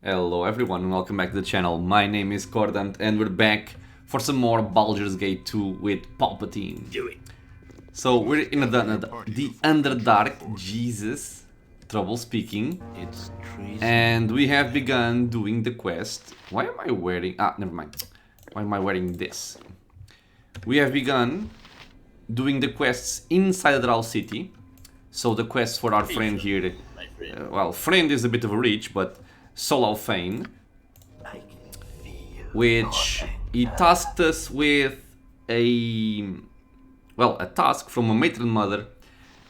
Hello everyone and welcome back to the channel. My name is Cordant and we're back for some more Baldur's Gate 2 with Palpatine. Do it. So we're in the Underdark, Jesus, trouble speaking. It's treason. And we have begun doing the quest. Why am I wearing... never mind. Why am I wearing this? We have begun doing the quests inside the Drow city. So the quest for our friend here... well, friend is a bit of a reach, but... Phaere, which he tasked us with a task from a matron mother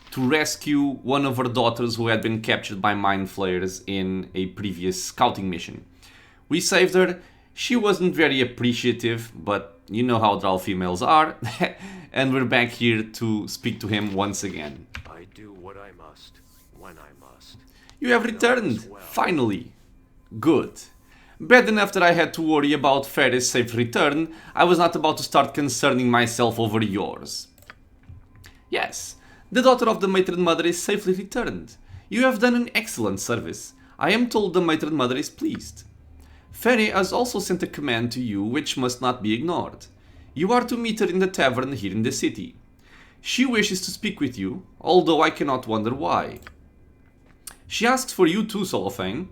to rescue one of her daughters who had been captured by mind flayers in a previous scouting mission. We saved her. She wasn't very appreciative, but you know how Drow females are, and we're back here to speak to him once again. I do what I must, when I must. You have returned, finally. Good. Bad enough that I had to worry about Phaere's safe return, I was not about to start concerning myself over yours. Yes, the daughter of the matron mother is safely returned. You have done an excellent service. I am told the matron mother is pleased. Phaere has also sent a command to you which must not be ignored. You are to meet her in the tavern here in the city. She wishes to speak with you, although I cannot wonder why. She asks for you too, Solofane.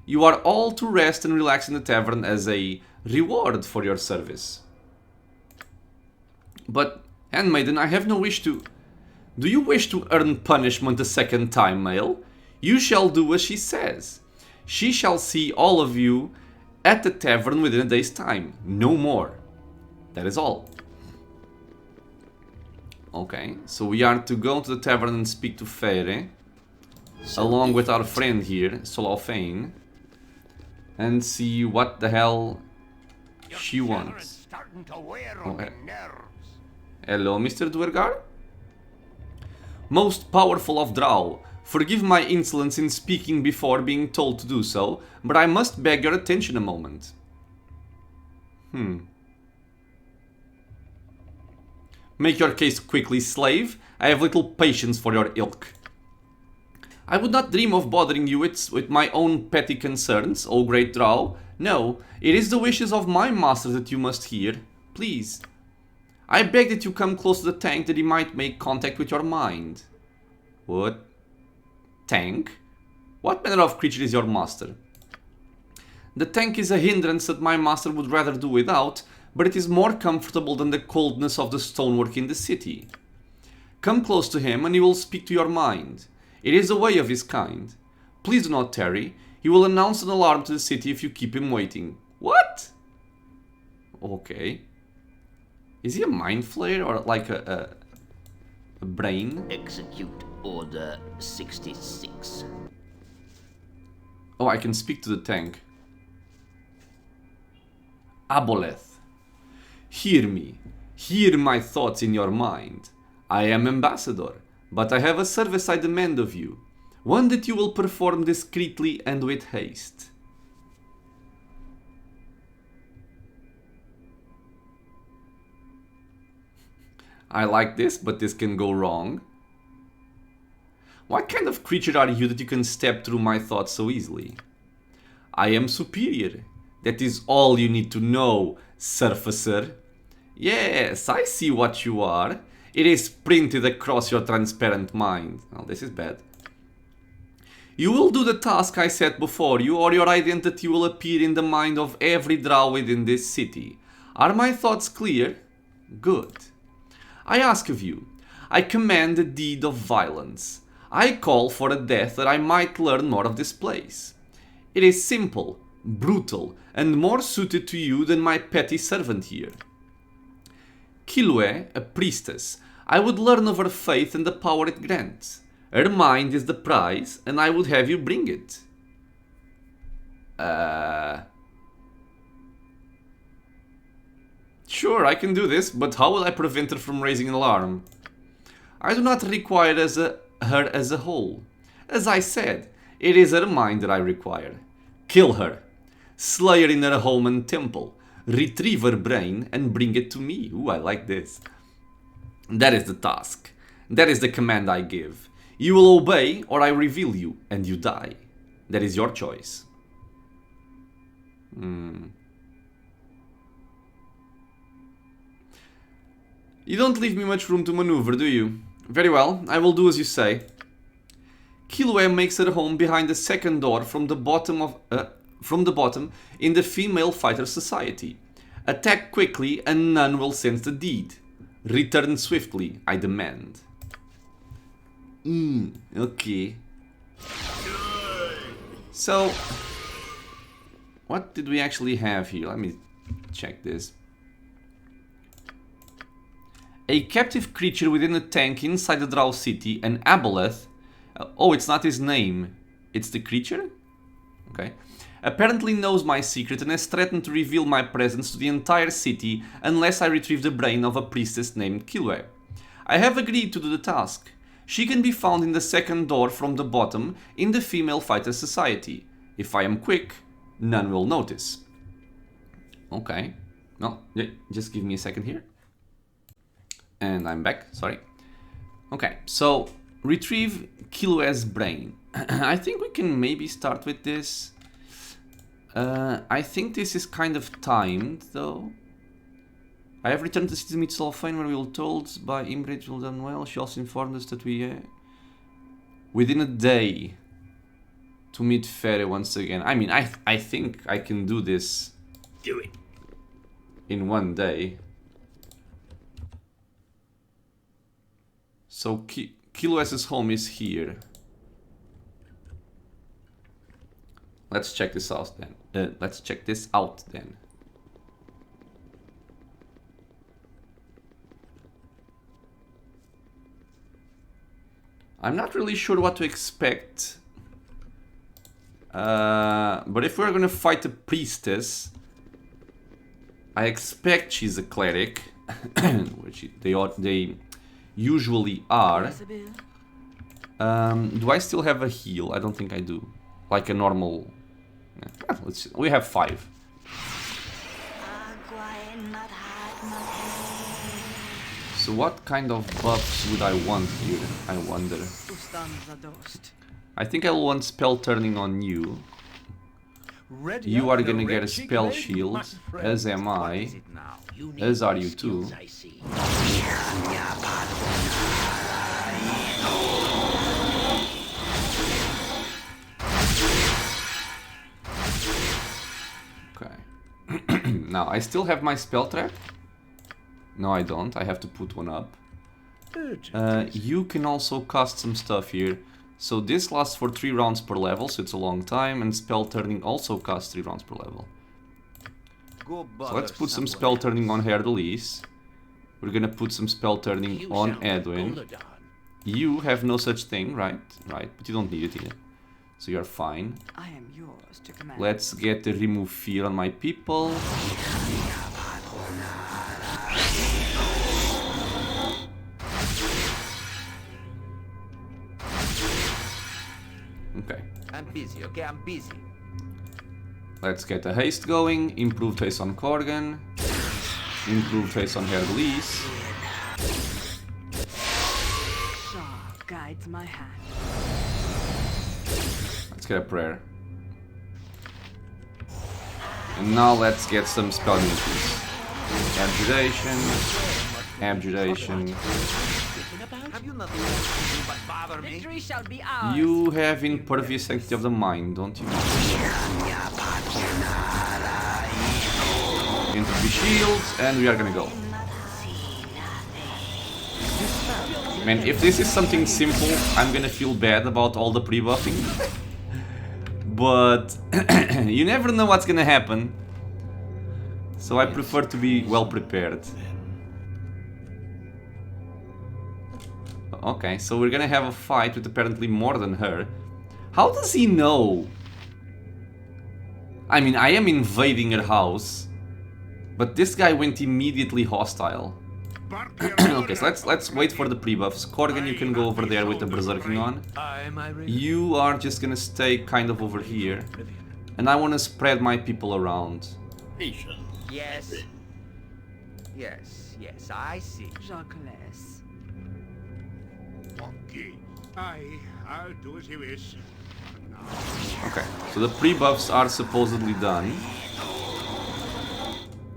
You are all to rest and relax in the tavern as a reward for your service. But, handmaiden, I have no wish to... Do you wish to earn punishment a second time, male? You shall do as she says. She shall see all of you at the tavern within a day's time. No more. That is all. Okay, so we are to go to the tavern and speak to Phaere, along with our friend here, Solofane, and see what the hell she wants. Hello, Mr. Duergar? Most powerful of Drow, forgive my insolence in speaking before being told to do so, but I must beg your attention a moment. Make your case quickly, slave. I have little patience for your ilk. I would not dream of bothering you with my own petty concerns, O great Drow. No, it is the wishes of my master that you must hear. Please. I beg that you come close to the tank that he might make contact with your mind. What? Tank? What manner of creature is your master? The tank is a hindrance that my master would rather do without, but it is more comfortable than the coldness of the stonework in the city. Come close to him and he will speak to your mind. It is a way of his kind. Please do not tarry. He will announce an alarm to the city if you keep him waiting. What? Okay. Is he a mind flayer or like a brain? Execute Order 66. Oh, I can speak to the tank. Aboleth. Hear me. Hear my thoughts in your mind. I am ambassador. But I have a service I demand of you, one that you will perform discreetly and with haste. I like this, but this can go wrong. What kind of creature are you that you can step through my thoughts so easily? I am superior. That is all you need to know, surfacer. Yes, I see what you are. It is printed across your transparent mind. Oh, this is bad. You will do the task I set before you, or your identity will appear in the mind of every Drow within this city. Are my thoughts clear? Good. I ask of you. I command a deed of violence. I call for a death that I might learn more of this place. It is simple, brutal, and more suited to you than my petty servant here. Kilue, a priestess, I would learn of her faith and the power it grants. Her mind is the prize, and I would have you bring it. Sure, I can do this, but how will I prevent her from raising an alarm? I do not require her as a whole. As I said, it is her mind that I require. Kill her. Slay her in her home and temple. Retrieve her brain and bring it to me. Ooh, I like this. That is the task. That is the command I give. You will obey or I reveal you and you die. That is your choice. You don't leave me much room to maneuver, do you? Very well, I will do as you say. Kilwe makes her home behind the second door from the bottom in the Female Fighter Society. Attack quickly and none will sense the deed. Return swiftly, I demand. Okay. So, what did we actually have here? Let me check this. A captive creature within a tank inside the Drow city, an Aboleth. Oh, it's not his name. It's the creature? Okay. Apparently knows my secret and has threatened to reveal my presence to the entire city unless I retrieve the brain of a priestess named Kilwe. I have agreed to do the task. She can be found in the second door from the bottom in the Female Fighter Society. If I am quick, none will notice. Okay. No, just give me a second here. And I'm back, sorry. Okay, so retrieve Kilwe's brain. I think we can maybe start with this. I think this is kind of timed though. I have returned to the city to meet Solfain, where we were told by Imbridge well done well. She also informed us that we within a day to meet Phaere once again. I mean, I think I can do this. Do it. In one day. So Kilwes's home is here. Let's check this out then. I'm not really sure what to expect. But if we're gonna fight a priestess, I expect she's a cleric, which they usually are. Do I still have a heal? I don't think I do. Like a normal. Yeah, let's see. We have 5. So what kind of buffs would I want here? I wonder. I think I'll want spell turning on you. You are gonna get a spell shield, as am I, as are you too. Okay. Now, I still have my spell trap. No, I don't. I have to put one up. You can also cast some stuff here. So this lasts for 3 rounds per level, so it's a long time, and spell turning also costs 3 rounds per level. So let's put some spell turning on Herdelis. We're gonna put some spell turning on Edwin. You have no such thing, right? Right, but you don't need it either. So you're fine. I am yours to command. Let's get the remove fear on my people. Okay. I'm busy, okay? I'm busy. Let's get a haste going. Improved haste on Corgan. Improved haste on Herdelis. Shah guides my hand. Let's get a prayer. And now let's get some spell units. Abjuration. Abjuration. Have you nothing else to do but bother me? Victory shall be ours. You have impervious sanctity of the mind, don't you? Into the shields, and we are gonna go. Man, if this is something simple, I'm gonna feel bad about all the pre-buffing. But you never know what's gonna happen. So I prefer to be well prepared. Okay, so we're gonna have a fight with apparently more than her. How does he know? I mean, I am invading her house, but this guy went immediately hostile. Okay, so let's wait for the pre-buffs. Corgan, you can go over there with the berserking on. You are just gonna stay kind of over here, and I want to spread my people around. Yes. Yes, I see. Jacques. I'll do as you wish. Okay, so the pre-buffs are supposedly done.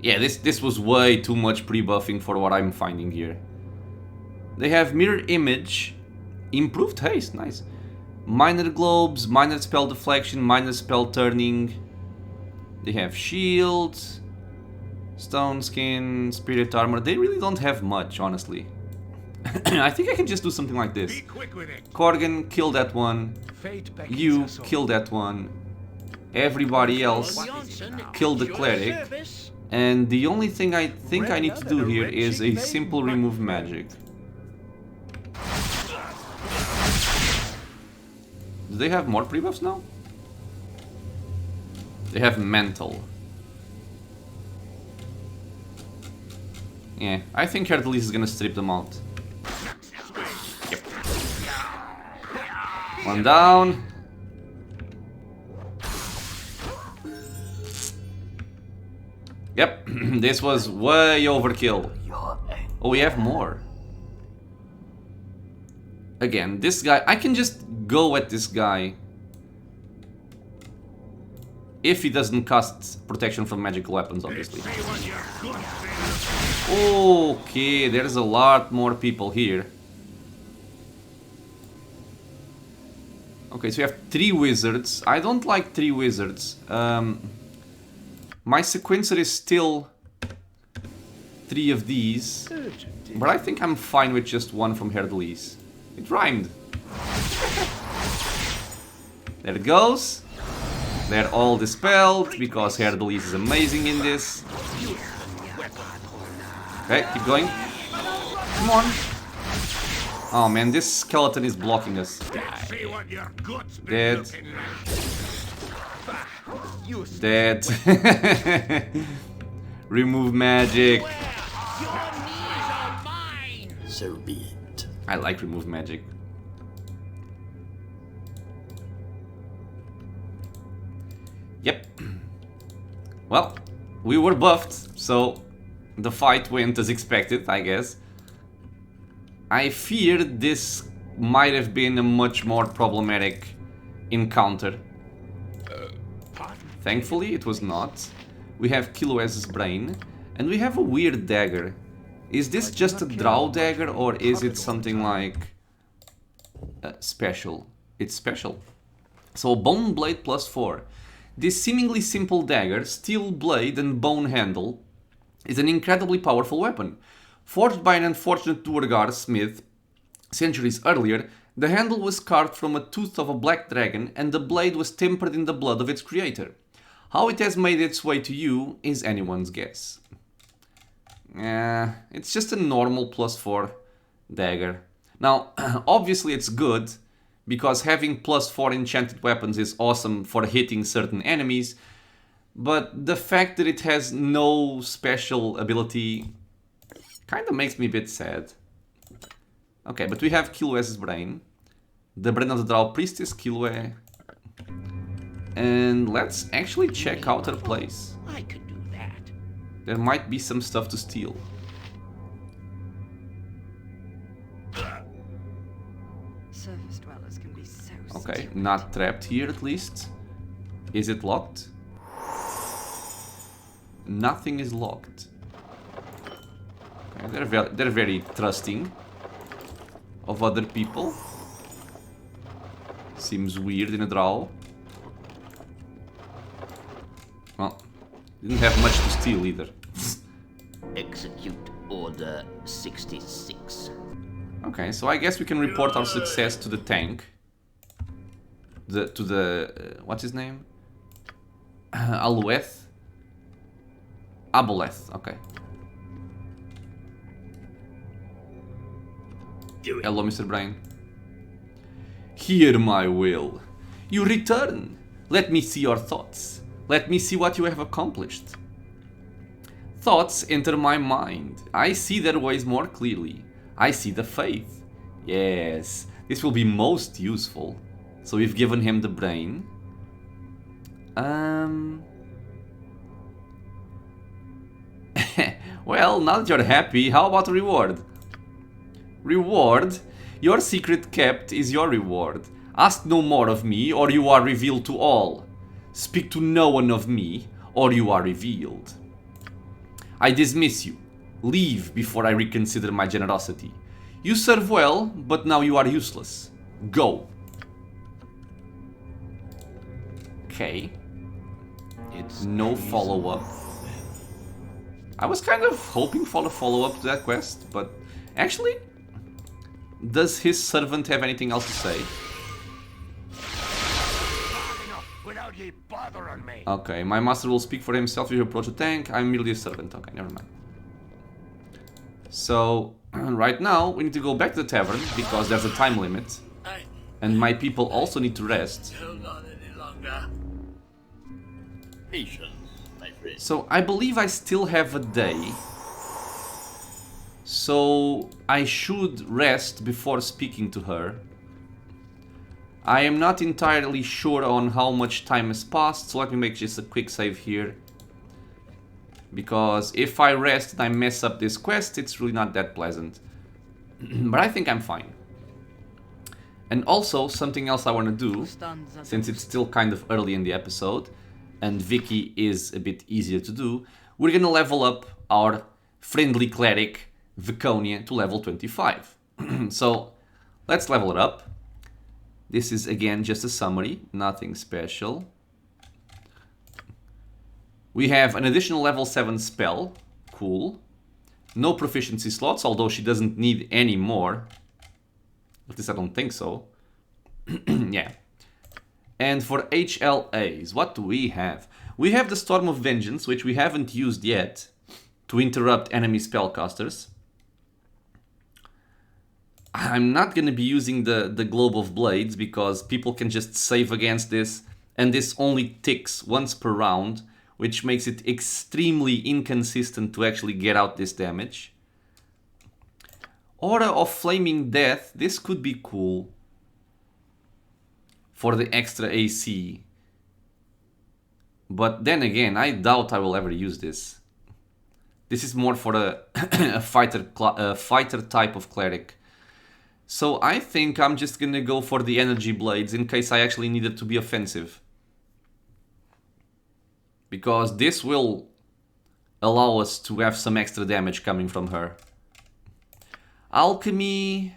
Yeah, this was way too much pre-buffing for what I'm finding here. They have mirror image, improved haste, nice. Minor globes, minor spell deflection, minor spell turning. They have shield, stone skin, spirit armor. They really don't have much, honestly. I think I can just do something like this. Corgan, kill that one. You, kill that one. Everybody else, kill the cleric. And the only thing I think I need to do here is a simple remove magic. Do they have more pre-buffs now? They have mental. Yeah, I think Herdelis is gonna strip them out. Yep. One down. Yep, this was way overkill. Oh, we have more. Again, this guy, I can just go at this guy if he doesn't cast protection from magical weapons, obviously. Okay, there's a lot more people here. Okay, so we have 3 wizards. I don't like 3 wizards. My sequencer is still 3 of these, but I think I'm fine with just 1 from Herdelis. It rhymed. There it goes. They're all dispelled because Herdelis is amazing in this. Okay, keep going. Come on. Oh man, this skeleton is blocking us. Dead. Dead. Remove magic. So be it. I like remove magic. Yep. Well, we were buffed, so the fight went as expected, I guess. I feared this might have been a much more problematic encounter. Thankfully, it was not. We have Kiloes's brain, and we have a weird dagger. Is this just a Drow dagger, or is it something like special? It's special. So Bone Blade +4. This seemingly simple dagger, steel blade and bone handle, is an incredibly powerful weapon. Forged by an unfortunate Duergar smith centuries earlier, the handle was carved from a tooth of a black dragon and the blade was tempered in the blood of its creator. How it has made its way to you is anyone's guess. It's just a normal +4 dagger. Now, obviously it's good, because having +4 enchanted weapons is awesome for hitting certain enemies, but the fact that it has no special ability kind of makes me a bit sad. Okay, but we have Kiloes's brain, the brain of the Drow priestess Kiloe, and let's actually check out her place. I could do that. There might be some stuff to steal. Surface dwellers can be so Okay, stupid. not trapped here at least. Is it locked? Nothing is locked. Okay, they're very trusting of other people. Seems weird in a Drow. Well, didn't have much to steal either. Execute Order 66. Okay, so I guess we can report our success to the tank. What's his name? Alueth? Aboleth, okay. Hello, Mr. Brain. Hear my will. You return. Let me see your thoughts. Let me see what you have accomplished. Thoughts enter my mind. I see their ways more clearly. I see the faith. Yes, this will be most useful. So we've given him the brain. Well, now that you're happy, how about a reward? Reward? Your secret kept is your reward. Ask no more of me, or you are revealed to all. Speak to no one of me, or you are revealed. I dismiss you. Leave before I reconsider my generosity. You serve well, but now you are useless. Go. Okay. It's No follow-up. I was kind of hoping for a follow-up to that quest, but actually, does his servant have anything else to say? without ye bothering me. Okay, my master will speak for himself if you approach a tank. I'm merely a servant. Okay, never mind. So, right now, we need to go back to the tavern, because there's a time limit. And my people also need to rest. Hold on any longer. Patience, my friend. So, I believe I still have a day. So, I should rest before speaking to her. I am not entirely sure on how much time has passed, so let me make just a quick save here. Because if I rest and I mess up this quest, it's really not that pleasant. But I think I'm fine. And also, something else I want to do, since it's still kind of early in the episode, and Vicky is a bit easier to do, we're gonna level up our friendly cleric, Viconia, to level 25. So, let's level it up. This is, again, just a summary, nothing special. We have an additional level 7 spell, cool. No proficiency slots, although she doesn't need any more. At least I don't think so. Yeah. And for HLAs, what do we have? We have the Storm of Vengeance, which we haven't used yet, to interrupt enemy spellcasters. I'm not going to be using the Globe of Blades, because people can just save against this, and this only ticks once per round, which makes it extremely inconsistent to actually get out this damage. Aura of Flaming Death, this could be cool for the extra AC. But then again, I doubt I will ever use this. This is more for a fighter type of cleric. So I think I'm just gonna go for the energy blades in case I actually need it to be offensive. Because this will allow us to have some extra damage coming from her. Alchemy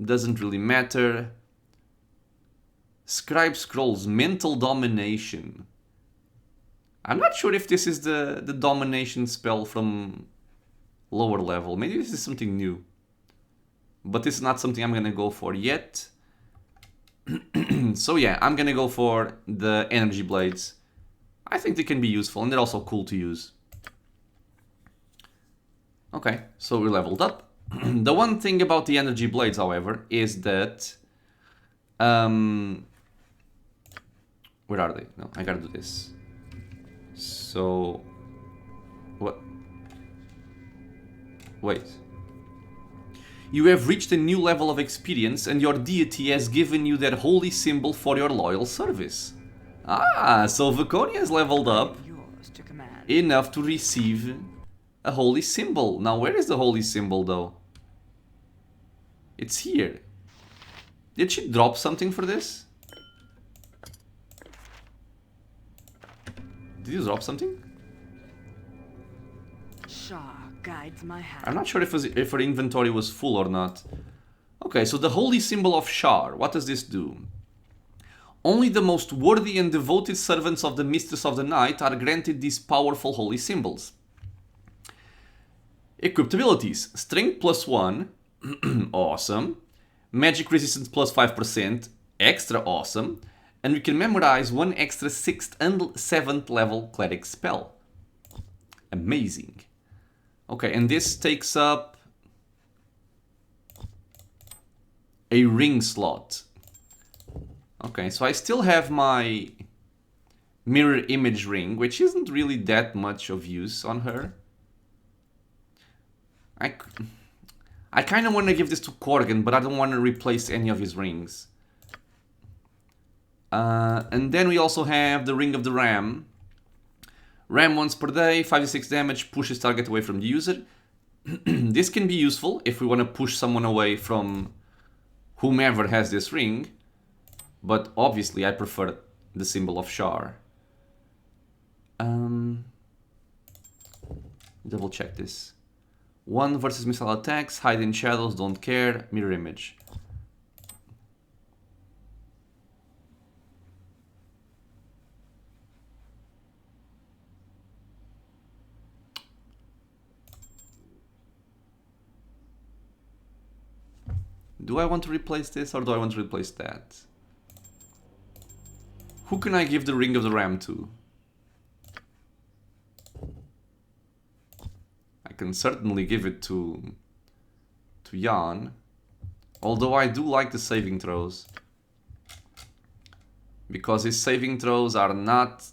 doesn't really matter. Scribe Scrolls, Mental Domination. I'm not sure if this is the domination spell from lower level. Maybe this is something new. But this is not something I'm gonna go for yet. So yeah, I'm gonna go for the energy blades. I think they can be useful, and they're also cool to use. Okay, so we leveled up. The one thing about the energy blades, however, is that... where are they? No, I gotta do this. So... what? Wait. You have reached a new level of experience, and your deity has given you their holy symbol for your loyal service. Ah, so Viconia has leveled up Yours to command. enough to receive a holy symbol. Now, where is the holy symbol, though? It's here. Did she drop something for this? Did you drop something? Shah guides my hand. I'm not sure if her inventory was full or not. Okay, so the holy symbol of Shah. What does this do? Only the most worthy and devoted servants of the Mistress of the Night are granted these powerful holy symbols. Equipped abilities. Strength +1. Awesome. Magic resistance +5%. Extra awesome. And we can memorize one extra 6th and 7th level cleric spell. Amazing. Okay, and this takes up a ring slot. Okay, so I still have my mirror image ring, which isn't really that much of use on her. I kind of want to give this to Korgan, but I don't want to replace any of his rings. And then we also have the Ring of the Ram. Ram once per day, 5d6 damage, pushes target away from the user. This can be useful if we want to push someone away from whomever has this ring. But obviously I prefer the symbol of Shah. Double check this. 1 versus missile attacks, hide in shadows, don't care, mirror image. Do I want to replace this or do I want to replace that? Who can I give the Ring of the Ram to? I can certainly give it to Jan. Although I do like the saving throws. Because his saving throws are not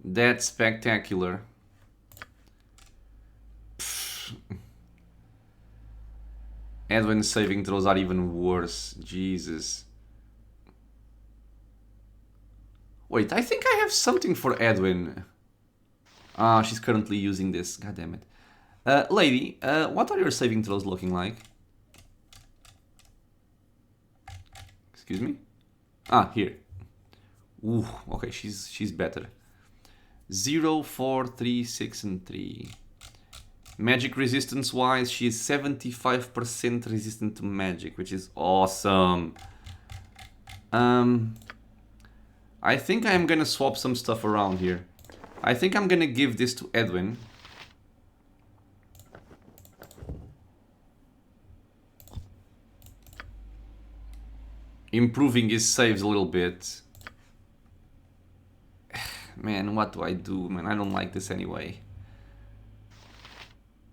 that spectacular. Edwin's saving throws are even worse. Jesus. Wait, I think I have something for Edwin. Ah, she's currently using this. God damn it. Lady, what are your saving throws looking like? Excuse me? Ah, here. Ooh, okay, she's better. 0, 4, 3, 6, and 3. Magic resistance wise, she is 75% resistant to magic, which is awesome. I think I'm gonna swap some stuff around here. I think I'm gonna give this to Edwin. Improving his saves a little bit. Man, what do I do? Man, I don't like this anyway.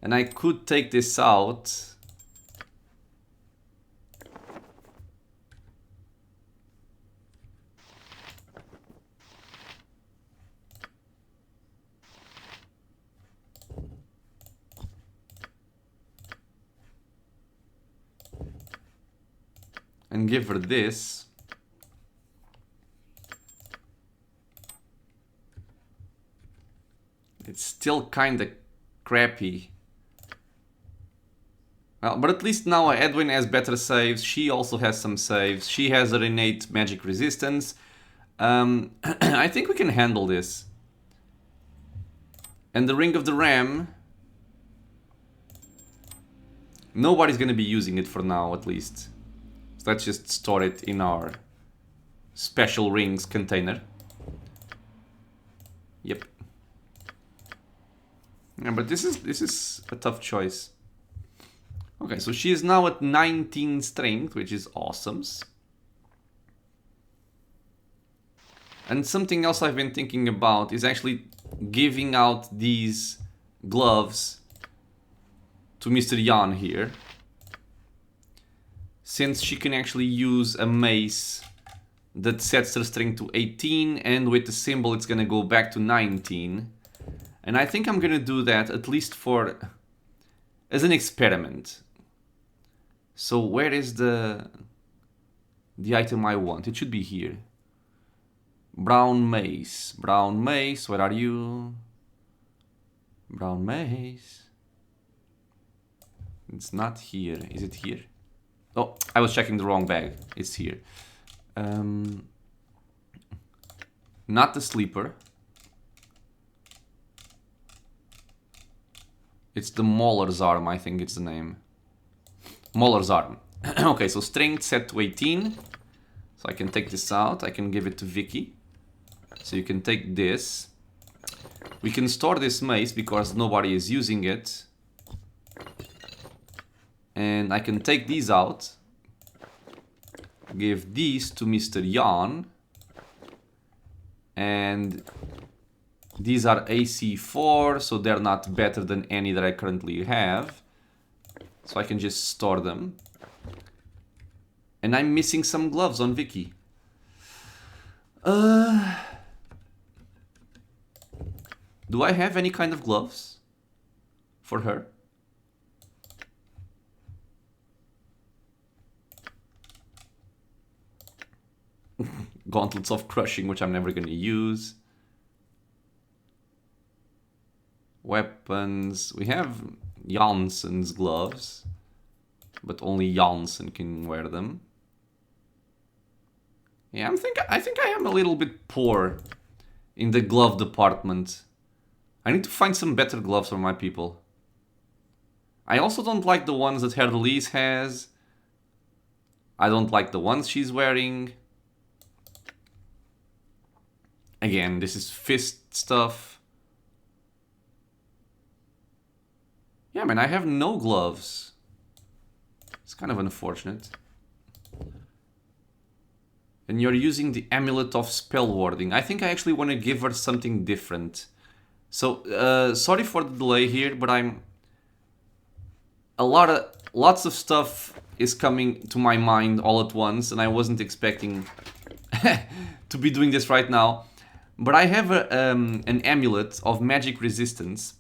And I could take this out. And give her this. It's still kinda crappy. Well, but at least now Edwin has better saves. She also has some saves. She has an innate magic resistance. I think we can handle this. And the Ring of the Ram. Nobody's gonna be using it for now, at least. So let's just store it in our special rings container. Yep. Yeah, but this is a tough choice. Okay, so she is now at 19 strength, which is awesome. And something else I've been thinking about is actually giving out these gloves to Mr. Jan here. Since she can actually use a mace that sets her strength to 18, and with the symbol it's gonna go back to 19. And I think I'm gonna do that at least as an experiment. So where is the item I want? It should be here. Brown mace. Brown mace, where are you? Brown mace. It's not here. Is it here? Oh, I was checking the wrong bag. It's here. Not the sleeper. It's the Mauler's Arm, I think it's the name. Mauler's Arm. Okay, so strength set to 18. So I can take this out. I can give it to Vicky. So you can take this. We can store this mace because nobody is using it. And I can take these out. Give these to Mr. Jan. And these are AC4, so they're not better than any that I currently have. So I can just store them. And I'm missing some gloves on Vicky. Do I have any kind of gloves for her? Gauntlets of Crushing, which I'm never gonna use. Weapons. We have Janssen's gloves, but only Janssen can wear them. Yeah, I think I am a little bit poor in the glove department. I need to find some better gloves for my people. I also don't like the ones that Herdelise has. I don't like the ones she's wearing. Again, this is fist stuff. Yeah, man, I have no gloves. It's kind of unfortunate. And you're using the Amulet of Spell Warding. I think I actually want to give her something different. So, sorry for the delay here, but lots of stuff is coming to my mind all at once, and I wasn't expecting to be doing this right now. But I have an amulet of magic resistance,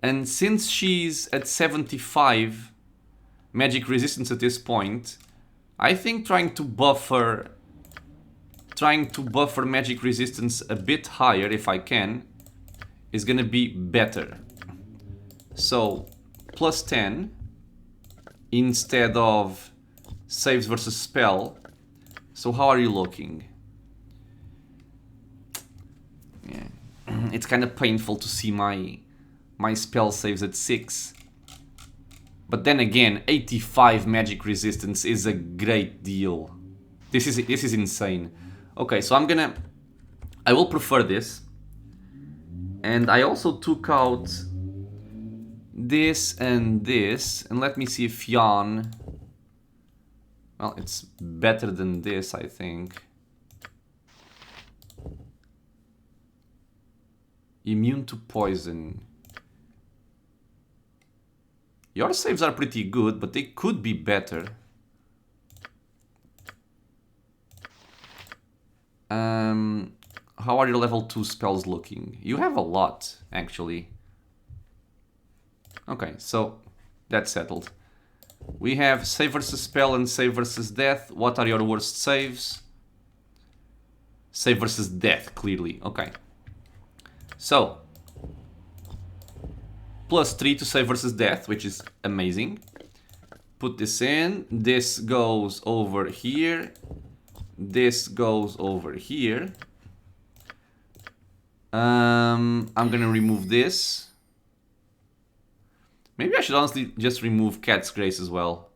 and since she's at 75 magic resistance at this point, I think trying to buffer magic resistance a bit higher, if I can, is gonna be better. So, plus 10 instead of saves versus spell. So how are you looking? Yeah, it's kind of painful to see my spell saves at 6. But then again, 85 magic resistance is a great deal. This is insane. Okay, so I will prefer this. And I also took out this, and let me see if Jan... Well, it's better than this, I think. Immune to poison. Your saves are pretty good, but they could be better. How are your level 2 spells looking? You have a lot, actually. Okay, so that's settled. We have save versus spell and save versus death. What are your worst saves? Save versus death, clearly. Okay. So, plus 3 to save versus death, which is amazing. Put this in. This goes over here. This goes over here. I'm gonna remove this. Maybe I should honestly just remove Cat's Grace as well,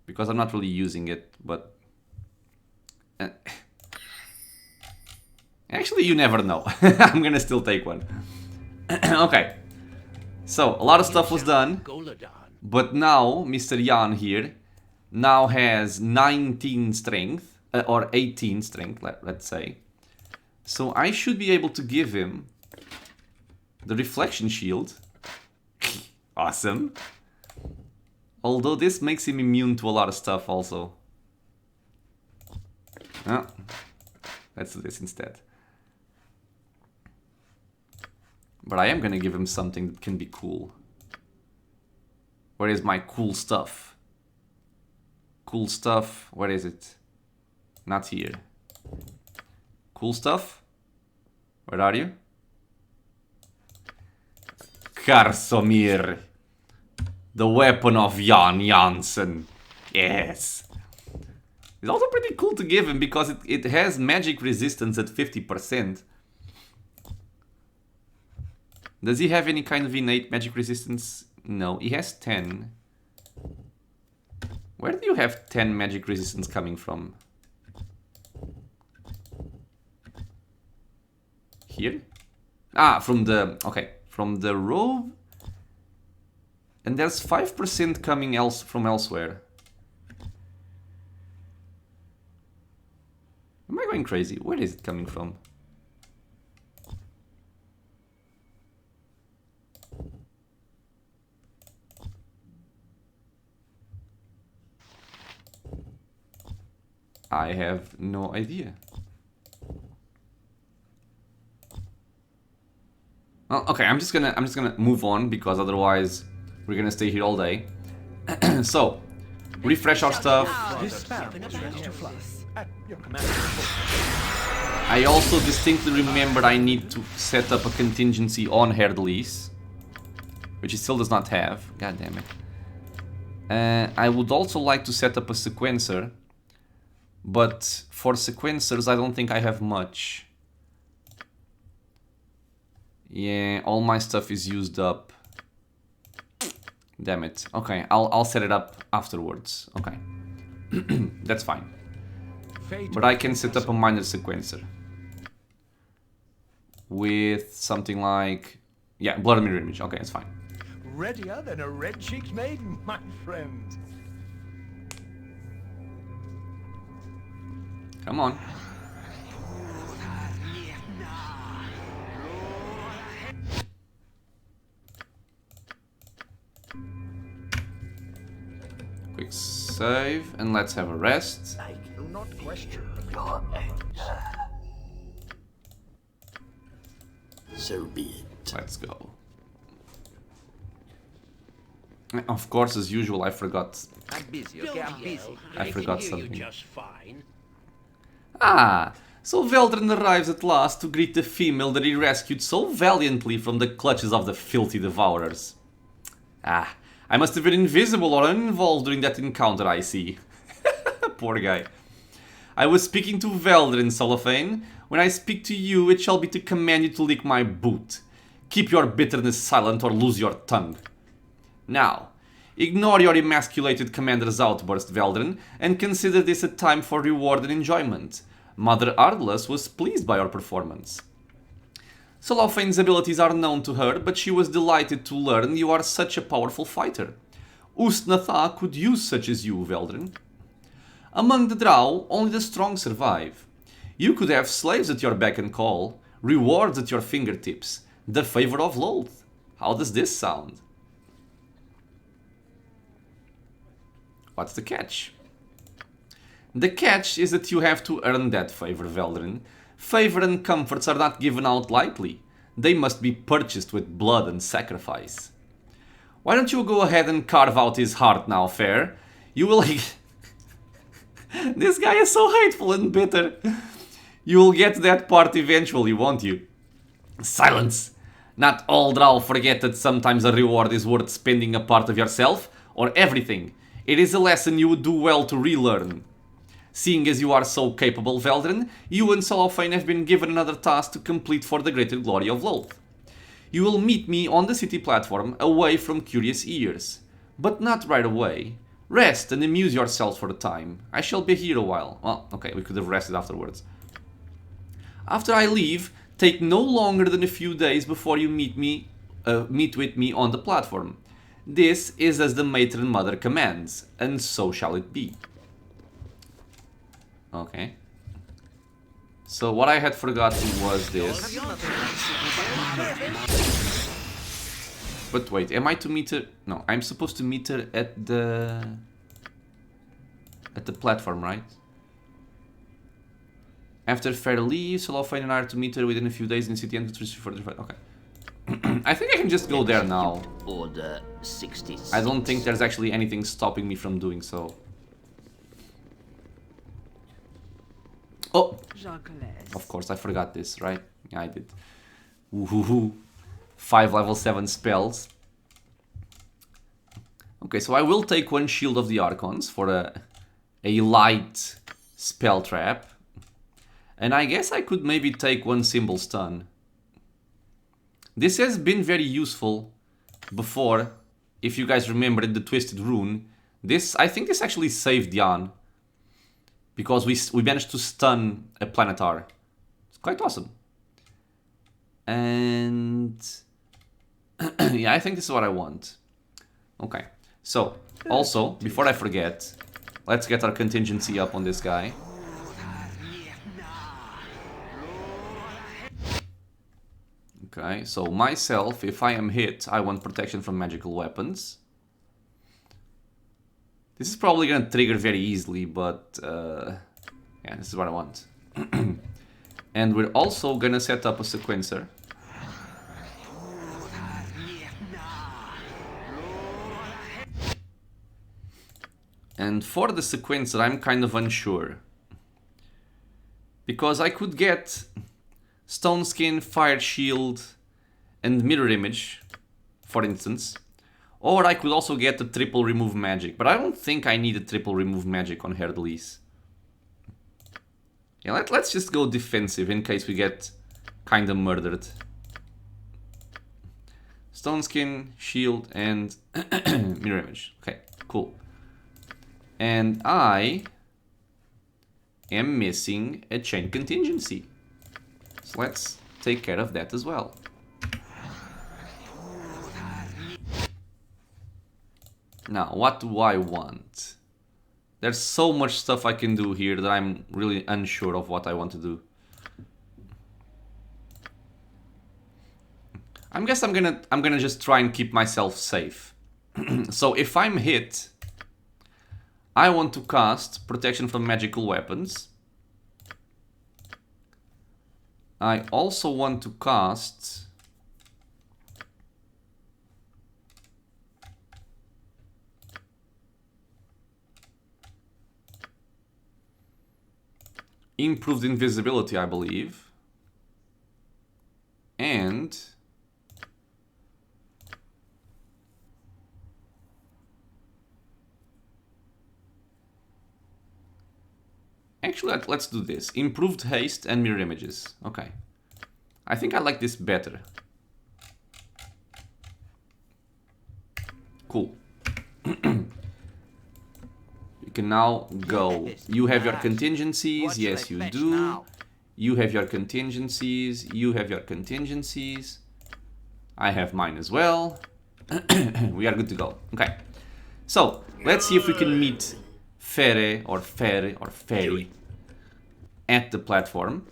because I'm not really using it, but... Actually, you never know. I'm gonna still take one. Okay. So, a lot of stuff was done, but now Mr. Jan here now has 19 strength, or 18 strength, let's say. So I should be able to give him the reflection shield. Awesome. Although this makes him immune to a lot of stuff also. Oh, let's do this instead. But I am gonna give him something that can be cool. Where is my cool stuff? Cool stuff, where is it? Not here. Cool stuff? Where are you? Karsomir. The weapon of Jan Jansen. Yes. It's also pretty cool to give him because it has magic resistance at 50%. Does he have any kind of innate magic resistance? No, he has 10. Where do you have 10 magic resistance coming from? Here? Ah, from the... Okay, from the robe. And there's 5% coming from elsewhere. Am I going crazy? Where is it coming from? I have no idea. Well, okay, I'm just gonna move on because otherwise we're gonna stay here all day. So, refresh our stuff. I also distinctly remember I need to set up a contingency on Herdelise, which he still does not have. God damn it. I would also like to set up a sequencer, but for sequencers I don't think I have much. Yeah, all my stuff is used up. Damn it. Okay, I'll set it up afterwards. Okay. That's fine. But I can set up a minor sequencer. With something like... Yeah, blur mirror image. Okay, it's fine. Readier than a red-cheeked maiden, my friend. Come on. Quick save, and let's have a rest. I do not question Your anger. So be it. Let's go. Of course, as usual, I forgot. I'm busy, okay? I'm busy. I forgot something. Just fine. Ah, so Veldrin arrives at last to greet the female that he rescued so valiantly from the clutches of the filthy devourers. Ah, I must have been invisible or uninvolved during that encounter, I see. Poor guy. I was speaking to Veldrin, Cellophane. When I speak to you, it shall be to command you to lick my boot. Keep your bitterness silent or lose your tongue. Now, ignore your emasculated commander's outburst, Veldrin, and consider this a time for reward and enjoyment. Mother Ardalus was pleased by your performance. Celophane's abilities are known to her, but she was delighted to learn you are such a powerful fighter. Ustnatha could use such as you, Veldrin. Among the Drow, only the strong survive. You could have slaves at your beck and call, rewards at your fingertips, the favor of Lolth. How does this sound? What's the catch? The catch is that you have to earn that favor, Veldrin. Favor and comforts are not given out lightly. They must be purchased with blood and sacrifice. Why don't you go ahead and carve out his heart now, Phaere? You will... This guy is so hateful and bitter. You will get that part eventually, won't you? Silence! Not all Drow forget that sometimes a reward is worth spending a part of yourself, or everything. It is a lesson you would do well to relearn. Seeing as you are so capable, Veldrin, you and Cellophane have been given another task to complete for the greater glory of Lolth. You will meet me on the city platform, away from curious ears. But not right away. Rest and amuse yourself for a time. I shall be here a while. Well, okay, we could have rested afterwards. After I leave, take no longer than a few days before you meet with me on the platform. This is as the matron mother commands, and so shall it be. Okay. So what I had forgotten was this. But wait, am I to meet her? No, I'm supposed to meet her at the platform, right? After Phaere leaves, Cellophane and I are to meet her within a few days in the city and for the fight. Okay. I think I can just go there now. Order 66. I don't think there's actually anything stopping me from doing so. Oh! Of course, I forgot this, right? Yeah, I did. Woohoo! 5 level 7 spells. Okay, so I will take one Shield of the Archons for a light spell trap. And I guess I could maybe take one Symbol Stun. This has been very useful before. If you guys remember in the Twisted Rune, I think this actually saved Jan. Because we managed to stun a Planetar. It's quite awesome. And... yeah, I think this is what I want. Okay. So, also, before I forget, let's get our contingency up on this guy. Okay, so myself, if I am hit, I want protection from magical weapons. This is probably going to trigger very easily, but yeah, this is what I want. And we're also going to set up a sequencer. And for the sequencer, I'm kind of unsure. Because I could get Stone Skin, Fire Shield, and Mirror Image, for instance. Or I could also get the triple remove magic, but I don't think I need a triple remove magic on Herdelis. Yeah, let's just go defensive in case we get kinda murdered. Stone skin, shield, and mirror image. Okay, cool. And I am missing a chain contingency. So let's take care of that as well. Now, what do I want? There's so much stuff I can do here that I'm really unsure of what I want to do. I guess I'm gonna just try and keep myself safe. So if I'm hit, I want to cast protection from magical weapons. I also want to cast improved invisibility, I believe. And actually, let's do this. Improved haste and mirror images. Okay. I think I like this better. Cool. You can now go. You have your contingencies. Yes, you do. You have your contingencies. You have your contingencies. I have mine as well. We are good to go. Okay. So, let's see if we can meet Phaere or Phaere at the platform.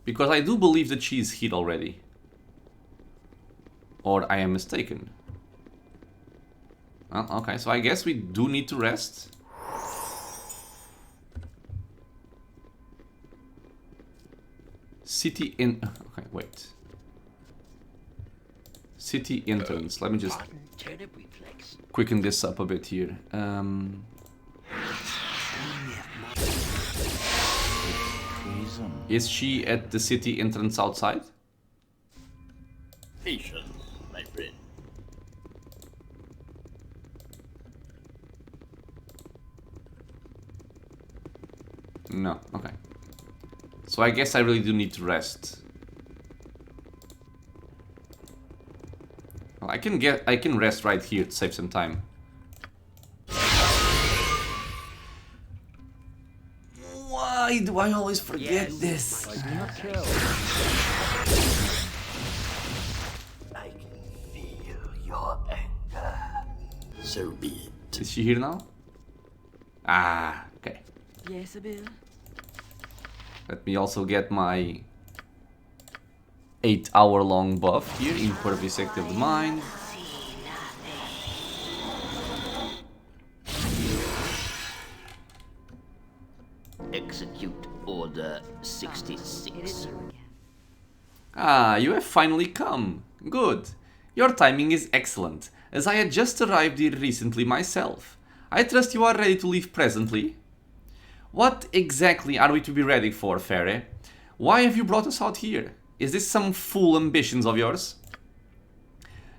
Because I do believe that she is hit already. Or I am mistaken. Well, okay, so I guess we do need to rest. City in... Okay, wait. City entrance. Let me just quicken this up a bit here. Is she at the city entrance outside? Patience, my friend. No, okay. So I guess I really do need to rest. Well, I can rest right here to save some time. Why do I always forget this? I can feel your anger. So be it. Is she here now? Ah, okay. Yes, Abil. Let me also get my 8-hour-long buff here, Impervious Active of the Mind. Execute Order It is 66. you again. Ah, you have finally come. Good. Your timing is excellent, as I had just arrived here recently myself. I trust you are ready to leave presently. What exactly are we to be ready for, Phaere? Why have you brought us out here? Is this some fool ambitions of yours?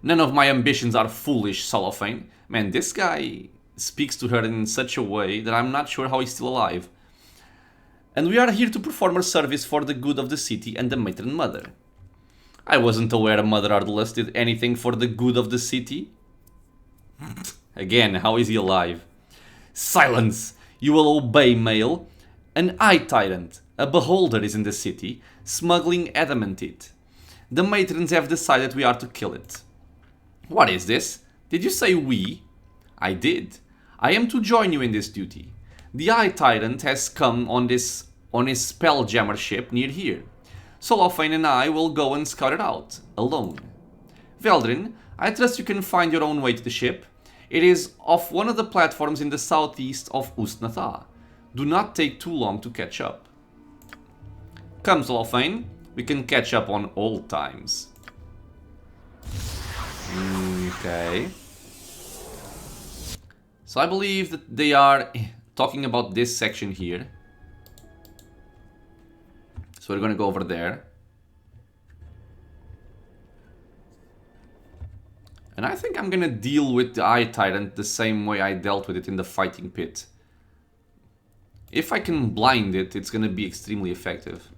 None of my ambitions are foolish, Cellophane. Man, this guy speaks to her in such a way that I'm not sure how he's still alive. And we are here to perform a service for the good of the city and the matron mother. I wasn't aware Mother Ardalus did anything for the good of the city. Again, how is he alive? Silence! You will obey, male. An eye tyrant, a beholder, is in the city, smuggling adamantite. The matrons have decided we are to kill it. What is this? Did you say we? I did. I am to join you in this duty. The eye tyrant has come on his spelljammer ship near here. Cellophane and I will go and scout it out, alone. Veldrin, I trust you can find your own way to the ship. It is off one of the platforms in the southeast of Ustnatha. Do not take too long to catch up. Come, Cellophane, we can catch up on old times. Okay. So I believe that they are talking about this section here. So we're gonna go over there. And I think I'm gonna deal with the Eye Tyrant the same way I dealt with it in the fighting pit. If I can blind it, it's gonna be extremely effective.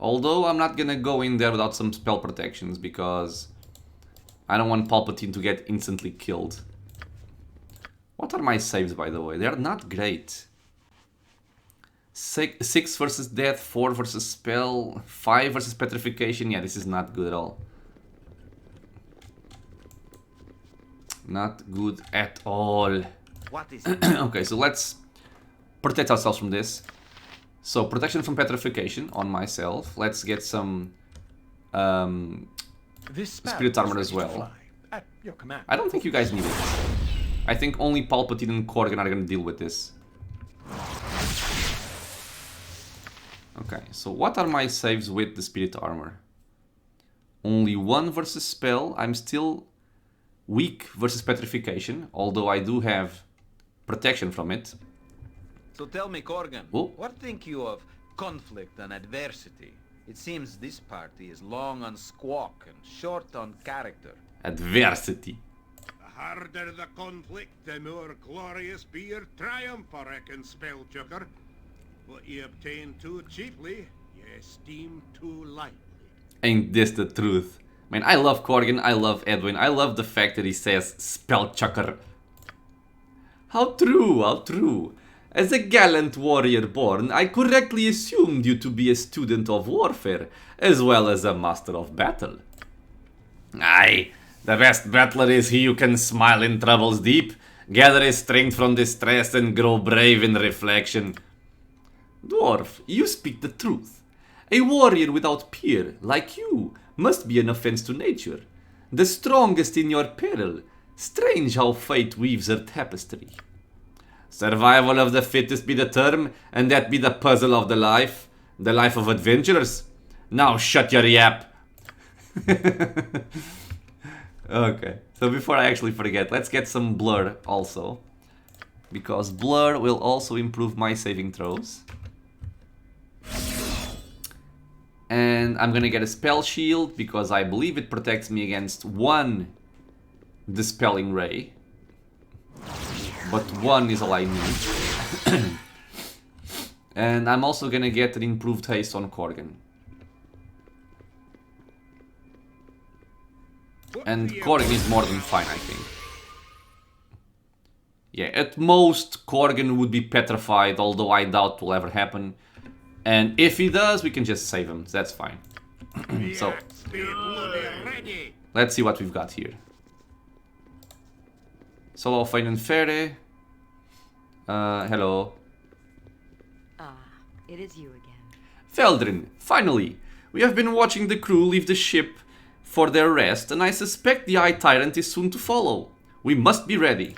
Although I'm not gonna go in there without some spell protections because I don't want Palpatine to get instantly killed. What are my saves, by the way? They're not great. 6 versus death, 4 versus spell, 5 versus petrification. Yeah, this is not good at all. Not good at all. What is it? Okay, so let's protect ourselves from this. So, protection from petrification on myself. Let's get some This spirit armor as well. At your command. I don't think you guys need it. I think only Palpatine and Korgan are gonna deal with this. Okay, so what are my saves with the spirit armor? Only 1 versus spell. I'm still weak versus petrification, although I do have protection from it. So tell me, Korgan, Oh. what think you of conflict and adversity? It seems this party is long on squawk and short on character. Adversity. The harder the conflict, the more glorious be your triumph, I reckon, Spellchucker. What you obtain too cheaply, you esteem too lightly. Ain't this the truth? Man, I love Korgan, I love Edwin, I love the fact that he says Spellchucker. How true, how true. As a gallant warrior born, I correctly assumed you to be a student of warfare, as well as a master of battle. Aye, the best battler is he who can smile in troubles deep, gather his strength from distress, and grow brave in reflection. Dwarf, you speak the truth. A warrior without peer, like you, must be an offense to nature. The strongest in your peril. Strange how fate weaves her tapestry. Survival of the fittest be the term, and that be the puzzle of the life of adventurers. Now shut your yap. Okay, so before I actually forget, let's get some blur also. Because blur will also improve my saving throws. And I'm gonna get a spell shield because I believe it protects me against 1 dispelling ray. But 1 is all I need. And I'm also gonna get an improved haste on Korgan. And Korgan is more than fine, I think. Yeah, at most Korgan would be petrified, although I doubt it will ever happen. And if he does, we can just save him, so that's fine. So, Be bloody ready. let's see what we've got here. Solo, Phaere and Phaere. Hello. Ah, it is you again. Feldrin, finally! We have been watching the crew leave the ship for their rest, and I suspect the Eye Tyrant is soon to follow. We must be ready.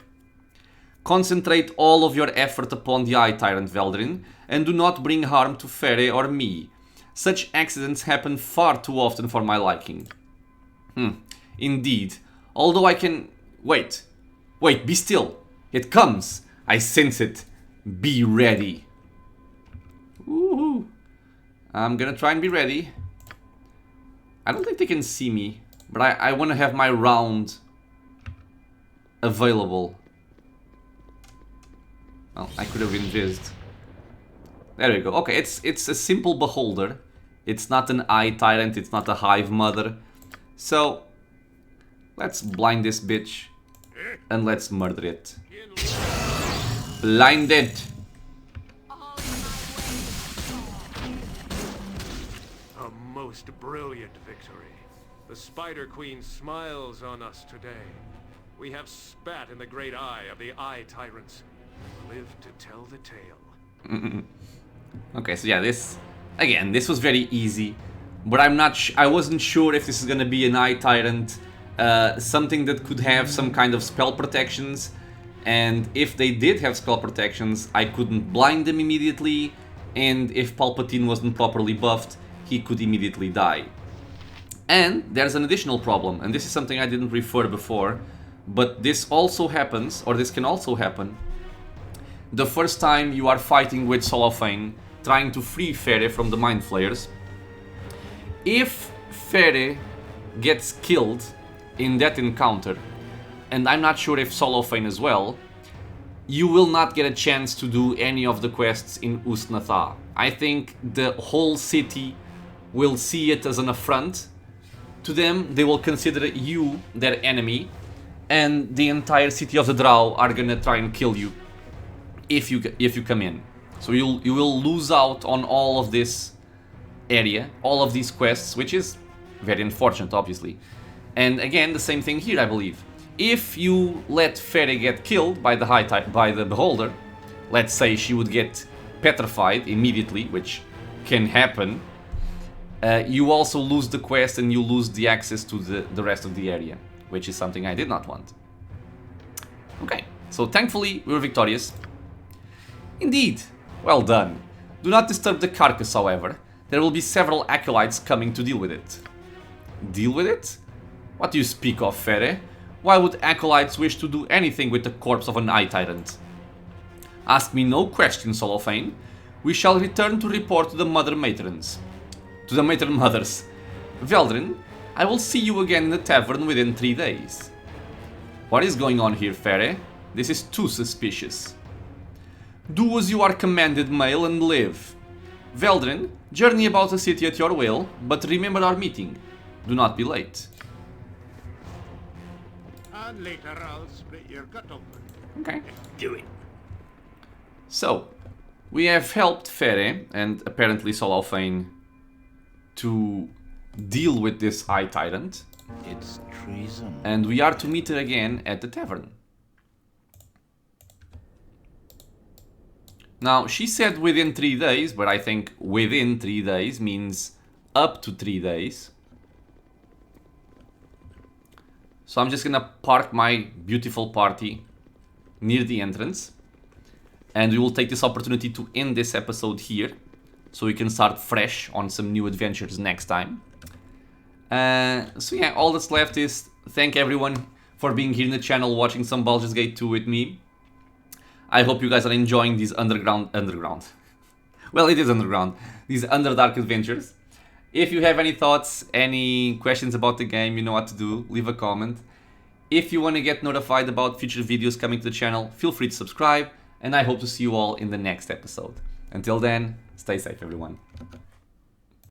Concentrate all of your effort upon the Eye Tyrant, Veldrin, and do not bring harm to Phaere or me. Such accidents happen far too often for my liking. Indeed. Although I can... Wait, be still. It comes. I sense it. Be ready. Woohoo. I'm gonna try and be ready. I don't think they can see me, but I want to have my round available. Well, I could have invised. There we go. Okay, it's a simple beholder. It's not an Eye Tyrant, it's not a Hive Mother. So, let's blind this bitch. And let's murder it. Blinded! A most brilliant victory. The Spider Queen smiles on us today. We have spat in the great eye of the Eye Tyrants. Live to tell the tale. Okay, so yeah, this was very easy, but I wasn't sure if this is gonna be an Eye Tyrant, something that could have some kind of spell protections, and if they did have spell protections, I couldn't blind them immediately, and if Palpatine wasn't properly buffed, he could immediately die. And there's an additional problem, and this is something I didn't refer before, but this also happens, or this can also happen, the first time you are fighting with Solofane, trying to free Phaere from the Mind Flayers. If Phaere gets killed in that encounter, and I'm not sure if Solofane as well, you will not get a chance to do any of the quests in Ustnatha. I think the whole city will see it as an affront. To them, they will consider you their enemy, and the entire city of the Drow are gonna try and kill you if you come in. So you will lose out on all of this area, all of these quests, which is very unfortunate, obviously. And again, the same thing here, I believe. If you let Phaere get killed by the Beholder, let's say she would get petrified immediately, which can happen, you also lose the quest and you lose the access to the rest of the area, which is something I did not want. Okay, so thankfully we were victorious. Indeed, well done. Do not disturb the carcass, however. There will be several acolytes coming to deal with it. Deal with it? What do you speak of, Phaere? Why would acolytes wish to do anything with the corpse of an Eye Tyrant? Ask me no questions, Solofane. We shall return to report to the Mother Matrons. To the Matron Mothers. Veldrin, I will see you again in the tavern within 3 days. What is going on here, Phaere? This is too suspicious. Do as you are commanded, male, and live. Veldrin, journey about the city at your will, but remember our meeting. Do not be late. And later I'll split your gut open. Okay. Do it. So, we have helped Phaere and apparently Solofane to deal with this Eye Tyrant. It's treason. And we are to meet her again at the tavern. Now, she said within 3 days, but I think within 3 days means up to 3 days. So I'm just gonna park my beautiful party near the entrance. And we will take this opportunity to end this episode here, so we can start fresh on some new adventures next time. So yeah, all that's left is thank everyone for being here in the channel, watching some Baldur's Gate 2 with me. I hope you guys are enjoying these underground. Well, it is underground. These Underdark adventures. If you have any thoughts, any questions about the game, you know what to do. Leave a comment. If you want to get notified about future videos coming to the channel, feel free to subscribe. And I hope to see you all in the next episode. Until then, stay safe, everyone.